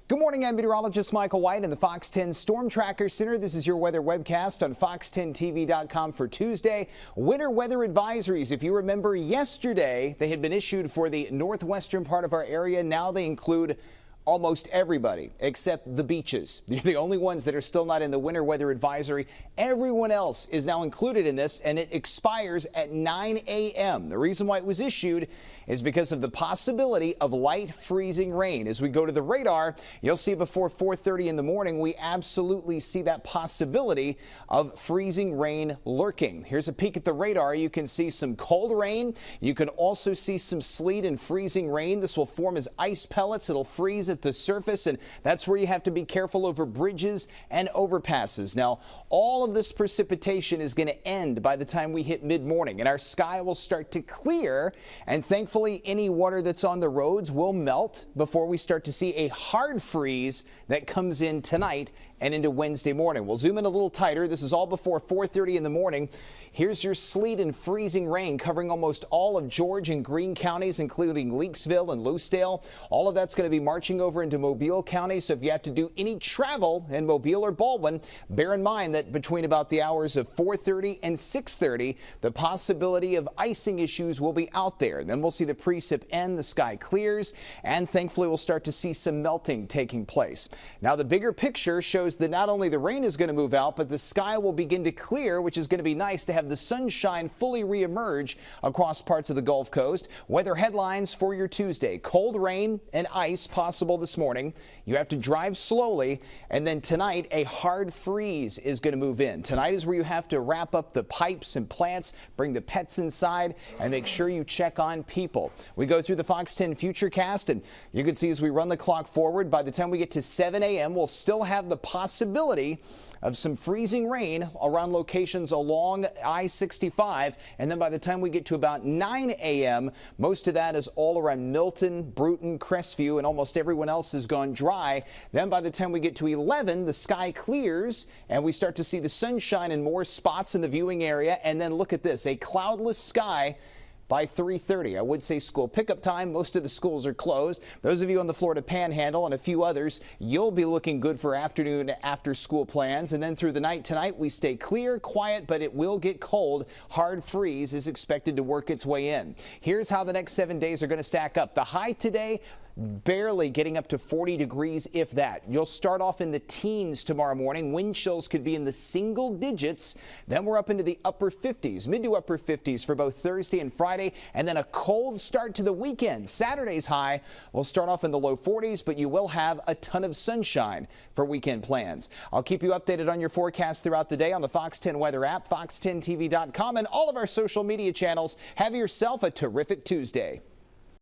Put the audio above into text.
Good morning, I'm meteorologist Michael White in the Fox 10 Storm Tracker Center. This is your weather webcast on fox10tv.com for Tuesday. Winter weather advisories. If you remember yesterday, they had been issued for the northwestern part of our area. Now they include almost everybody except the beaches. They're the only ones that are still not in the winter weather advisory. Everyone else is now included in this, and it expires at 9 a.m. The reason why it was issued is because of the possibility of light freezing rain. As we go to the radar, you'll see before 4:30 in the morning, we absolutely see that possibility of freezing rain lurking. Here's a peek at the radar. You can see some cold rain. You can also see some sleet and freezing rain. This will form as ice pellets. It'll freeze at the surface, and that's where you have to be careful over bridges and overpasses. Now, all of this precipitation is going to end by the time we hit mid-morning, and our sky will start to clear, and thankfully any water that's on the roads will melt before we start to see a hard freeze that comes in tonight and into Wednesday morning. We'll zoom in a little tighter. This is all before 4:30 in the morning. Here's your sleet and freezing rain covering almost all of George and Greene counties, including Leakesville and Lucedale. All of that's going to be marching over into Mobile County. So if you have to do any travel in Mobile or Baldwin, bear in mind that between about the hours of 4:30 and 6:30, the possibility of icing issues will be out there. Then we'll see the precip end, the sky clears, and thankfully we'll start to see some melting taking place. Now the bigger picture shows that not only the rain is going to move out, but the sky will begin to clear, which is going to be nice to have the sunshine fully reemerge across parts of the Gulf Coast. Weather headlines for your Tuesday: cold rain and ice possible this morning. You have to drive slowly, and then tonight a hard freeze is going to move in. Tonight is where you have to wrap up the pipes and plants, bring the pets inside, and make sure you check on people. We go through the Fox 10 Futurecast, and you can see as we run the clock forward, by the time we get to 7 a.m., we'll still have the possibility of some freezing rain around locations along I-65, and then by the time we get to about 9 a.m., most of that is all around Milton, Bruton, Crestview, and almost everyone else has gone dry. Then by the time we get to 11, the sky clears and we start to see the sunshine in more spots in the viewing area. And then look at this, a cloudless sky by 3:30. I would say school pickup time. Most of the schools are closed. Those of you on the Florida Panhandle and a few others, you'll be looking good for afternoon after school plans. And then through the night tonight, we stay clear, quiet, but it will get cold. Hard freeze is expected to work its way in. Here's how the next 7 days are going to stack up. The high today, barely getting up to 40 degrees, if that. You'll start off in the teens tomorrow morning. Wind chills could be in the single digits. Then we're up into the upper 50s, mid to upper 50s for both Thursday and Friday. And then a cold start to the weekend. Saturday's high will start off in the low 40s, but you will have a ton of sunshine for weekend plans. I'll keep you updated on your forecast throughout the day on the Fox 10 weather app, fox10tv.com, and all of our social media channels. Have yourself a terrific Tuesday.